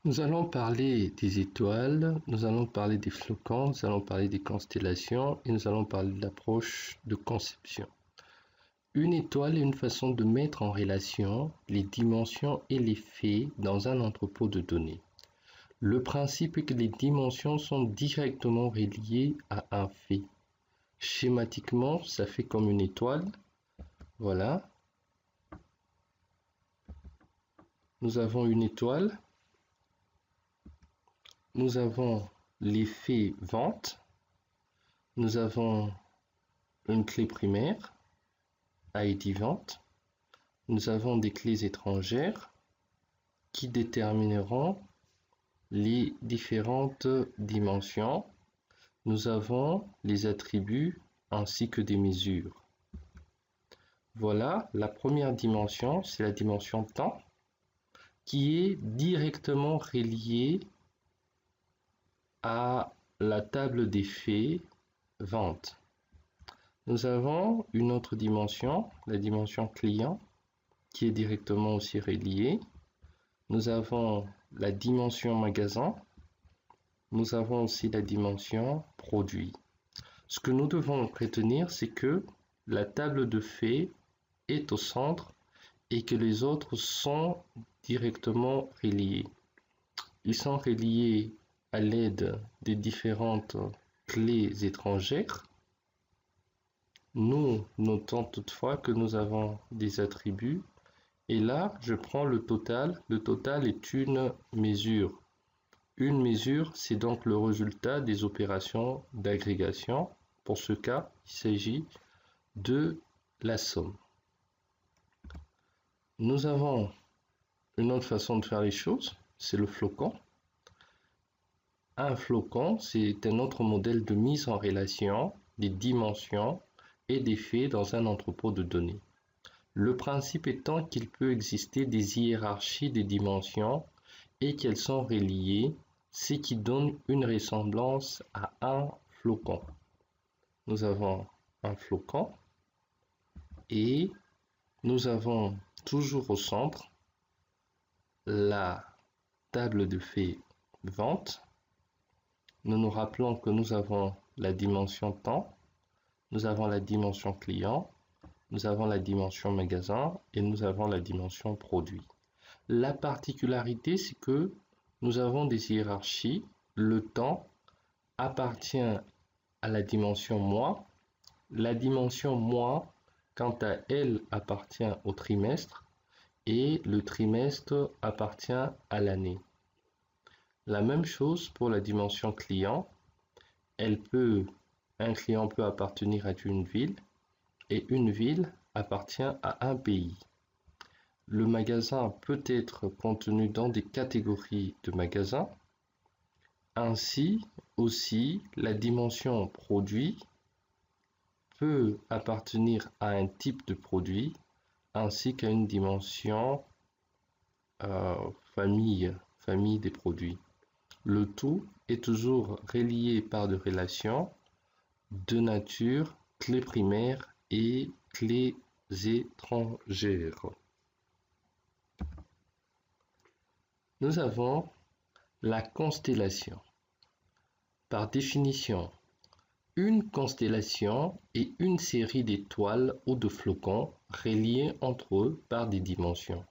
Nous allons parler des étoiles, nous allons parler des flocons, nous allons parler des constellations et nous allons parler de l'approche de conception. Une étoile est une façon de mettre en relation les dimensions et les faits dans un entrepôt de données. Le principe est que les dimensions sont directement reliées à un fait. Schématiquement, ça fait comme une étoile. Voilà. Nous avons une étoile. Nous avons l'effet vente. Nous avons une clé primaire, ID vente. Nous avons des clés étrangères qui détermineront les différentes dimensions. Nous avons les attributs ainsi que des mesures. Voilà, la première dimension, c'est la dimension temps, qui est directement reliée à la table des faits vente. Nous avons une autre dimension, la dimension client, qui est directement aussi reliée. Nous avons la dimension magasin. Nous avons aussi la dimension produit. Ce que nous devons retenir, c'est que la table de faits est au centre et que les autres sont directement reliés. Ils sont reliés à l'aide des différentes clés étrangères. Nous notons toutefois que nous avons des attributs et là je prends le total. Le total est une mesure. Une mesure, c'est donc le résultat des opérations d'agrégation. Pour ce cas, il s'agit de la somme. Nous avons une autre façon de faire les choses, c'est le flocon. Un flocon, c'est un autre modèle de mise en relation des dimensions et des faits dans un entrepôt de données. Le principe étant qu'il peut exister des hiérarchies des dimensions et qu'elles sont reliées, ce qui donne une ressemblance à un flocon. Nous avons un flocon et nous avons toujours au centre la table de faits vente. Nous nous rappelons que nous avons la dimension temps, nous avons la dimension client, nous avons la dimension magasin et nous avons la dimension produit. La particularité, c'est que nous avons des hiérarchies. Le temps appartient à la dimension mois. La dimension mois, quant à elle, appartient au trimestre et le trimestre appartient à l'année. La même chose pour la dimension client. Un client peut appartenir à une ville et une ville appartient à un pays. Le magasin peut être contenu dans des catégories de magasins. Ainsi aussi, la dimension produit peut appartenir à un type de produit ainsi qu'à une dimension famille des produits. Le tout est toujours relié par des relations de nature clé primaire et clés étrangères. Nous avons la constellation. Par définition, une constellation est une série d'étoiles ou de flocons reliés entre eux par des dimensions.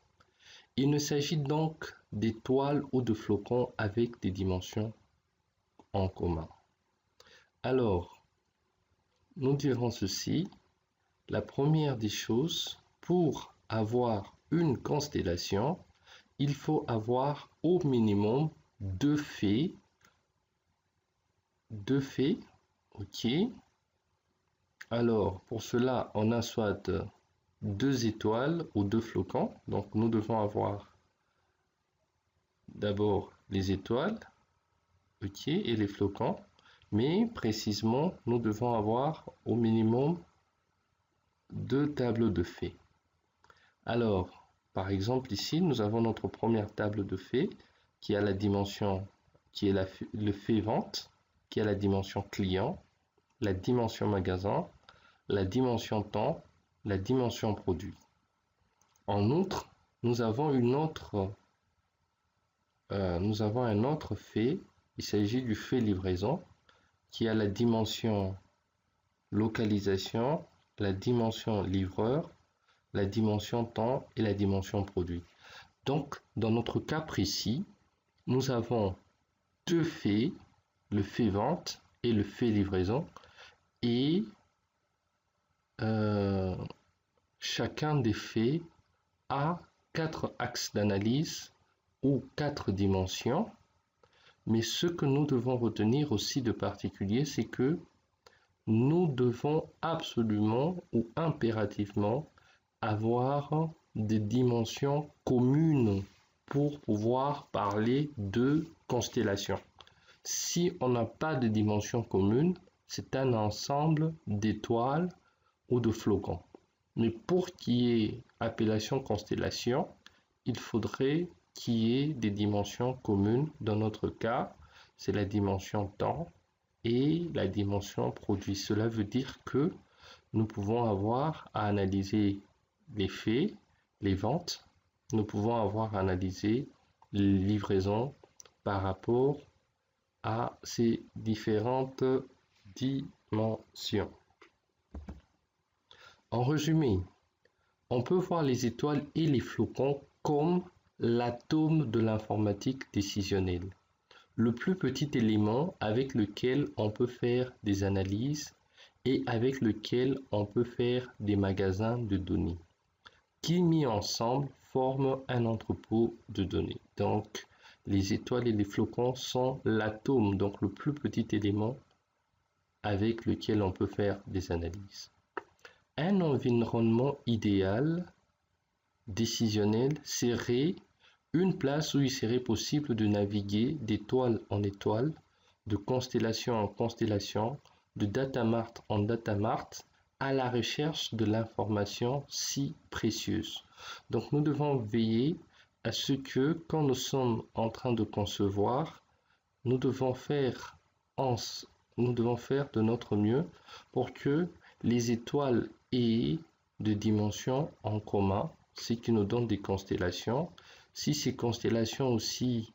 Il ne s'agit donc d'étoiles ou de flocons avec des dimensions en commun. Alors, nous dirons ceci. La première des choses, pour avoir une constellation, il faut avoir au minimum deux faits. Ok. Alors, pour cela, on a soit deux étoiles ou deux flocons. Donc, nous devons avoir d'abord les étoiles, ok, et les flocons. Mais précisément, nous devons avoir au minimum deux tableaux de faits. Alors, par exemple, ici, nous avons notre première table de faits qui a la dimension, qui est le fait vente, qui a la dimension client, la dimension magasin, la dimension temps, la dimension produit. En outre, nous avons une autre nous avons un autre fait. Il s'agit du fait livraison qui a la dimension localisation, la dimension livreur, la dimension temps et la dimension produit. Donc, dans notre cas précis, nous avons deux faits, le fait vente et le fait livraison, et chacun des faits a 4 axes d'analyse ou 4 dimensions, mais ce que nous devons retenir aussi de particulier, c'est que nous devons absolument ou impérativement avoir des dimensions communes pour pouvoir parler de constellation. Si on n'a pas de dimension commune, c'est un ensemble d'étoiles ou de flocons. Mais pour qu'il y ait appellation constellation, il faudrait qu'il y ait des dimensions communes. Dans notre cas, c'est la dimension temps et la dimension produit. Cela veut dire que nous pouvons avoir à analyser les faits, les ventes, nous pouvons avoir à analyser les livraisons par rapport à ces différentes dimensions. En résumé, on peut voir les étoiles et les flocons comme l'atome de l'informatique décisionnelle, le plus petit élément avec lequel on peut faire des analyses et avec lequel on peut faire des magasins de données, qui mis ensemble forment un entrepôt de données. Donc, les étoiles et les flocons sont l'atome, donc le plus petit élément avec lequel on peut faire des analyses. Un environnement idéal décisionnel serait une place où il serait possible de naviguer d'étoile en étoile, de constellation en constellation, de datamart en datamart, à la recherche de l'information si précieuse. Donc nous devons veiller à ce que quand nous sommes en train de concevoir, nous devons faire de notre mieux pour que les étoiles aient de dimensions en commun, ce qui nous donne des constellations. Si ces constellations aussi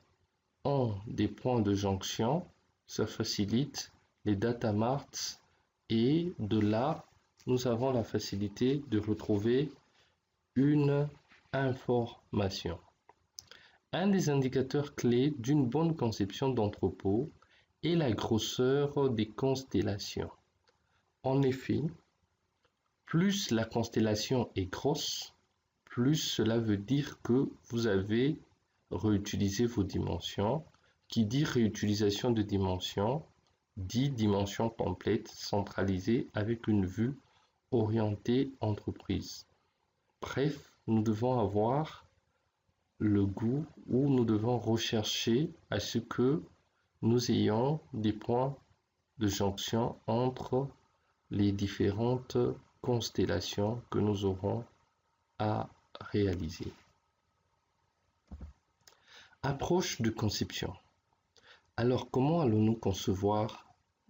ont des points de jonction, ça facilite les datamarts et de là, nous avons la facilité de retrouver une information. Un des indicateurs clés d'une bonne conception d'entrepôt est la grosseur des constellations. En effet, plus la constellation est grosse, plus cela veut dire que vous avez réutilisé vos dimensions. Qui dit réutilisation de dimensions, dit dimension complète, centralisée avec une vue orientée entreprise. Bref, nous devons avoir le goût ou nous devons rechercher à ce que nous ayons des points de jonction entre les différentes constellations que nous aurons à réaliser. Approche de conception. Alors, comment allons-nous concevoir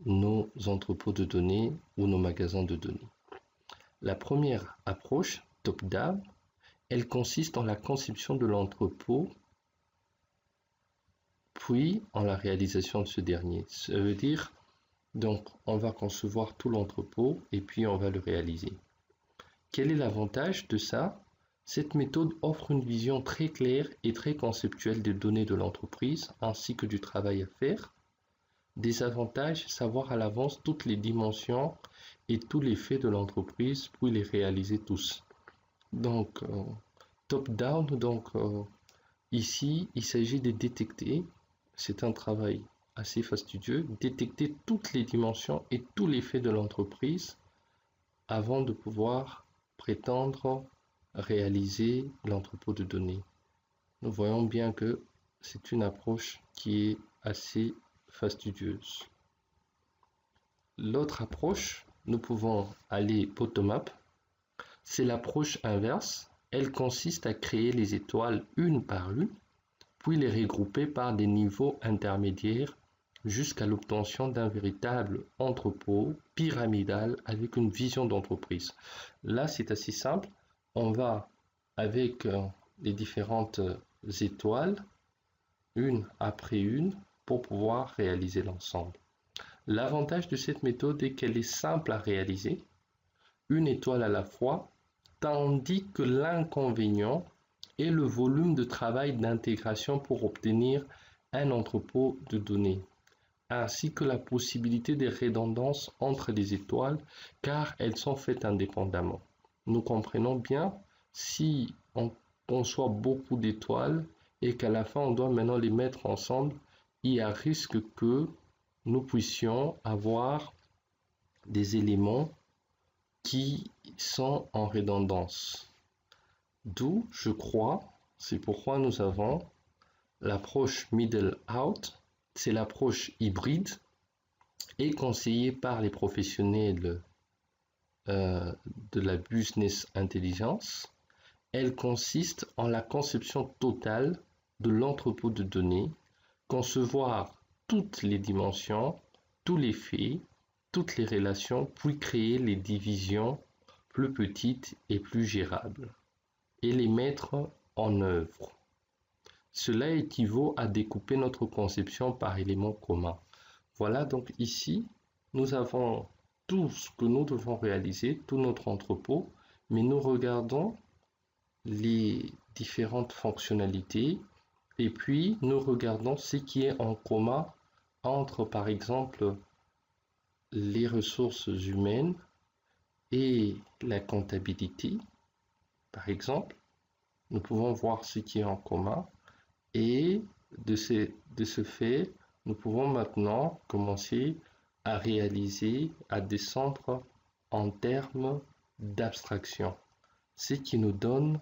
nos entrepôts de données ou nos magasins de données? La première approche, top-down, elle consiste en la conception de l'entrepôt, puis en la réalisation de ce dernier. Ça veut dire, donc, on va concevoir tout l'entrepôt et puis on va le réaliser. Quel est l'avantage de ça? Cette méthode offre une vision très claire et très conceptuelle des données de l'entreprise ainsi que du travail à faire. Des avantages, savoir à l'avance toutes les dimensions et tous les faits de l'entreprise pour les réaliser tous. Donc, top-down, ici, il s'agit de détecter, c'est un travail assez fastidieux, détecter toutes les dimensions et tous les faits de l'entreprise avant de pouvoir prétendre réaliser l'entrepôt de données. Nous voyons bien que c'est une approche qui est assez fastidieuse. L'autre approche, nous pouvons aller bottom-up. C'est l'approche inverse. Elle consiste à créer les étoiles une par une, puis les regrouper par des niveaux intermédiaires jusqu'à l'obtention d'un véritable entrepôt pyramidal avec une vision d'entreprise. Là, c'est assez simple. On va avec les différentes étoiles une après une pour pouvoir réaliser l'ensemble. L'avantage de cette méthode est qu'elle est simple à réaliser, une étoile à la fois, tandis que l'inconvénient est le volume de travail d'intégration pour obtenir un entrepôt de données, ainsi que la possibilité de redondance entre les étoiles car elles sont faites indépendamment. Nous comprenons bien, si on conçoit beaucoup d'étoiles et qu'à la fin on doit maintenant les mettre ensemble, il y a risque que nous puissions avoir des éléments qui sont en redondance. D'où, je crois, c'est pourquoi nous avons l'approche middle out, c'est l'approche hybride et conseillée par les professionnels de la business intelligence. Elle consiste en la conception totale de l'entrepôt de données, concevoir toutes les dimensions, tous les faits, toutes les relations, puis créer les divisions plus petites et plus gérables, et les mettre en œuvre. Cela équivaut à découper notre conception par éléments communs. Voilà, donc ici, nous avons tout ce que nous devons réaliser, tout notre entrepôt, mais nous regardons les différentes fonctionnalités et puis nous regardons ce qui est en commun entre, par exemple, les ressources humaines et la comptabilité. Par exemple, nous pouvons voir ce qui est en commun et de ce fait, nous pouvons maintenant commencer à réaliser, à descendre en termes d'abstraction, ce qui nous donne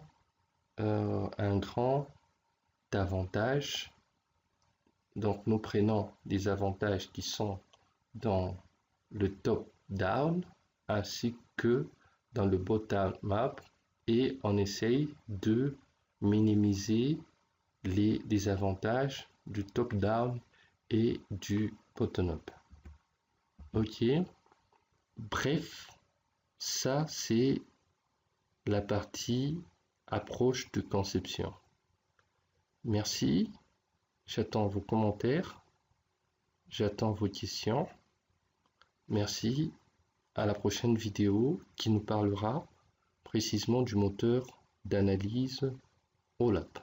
un grand avantage. Donc nous prenons des avantages qui sont dans le top-down ainsi que dans le bottom-up et on essaye de minimiser les désavantages du top-down et du bottom-up. Ok, bref, ça c'est la partie approche de conception. Merci, j'attends vos commentaires, j'attends vos questions. Merci, à la prochaine vidéo qui nous parlera précisément du moteur d'analyse OLAP.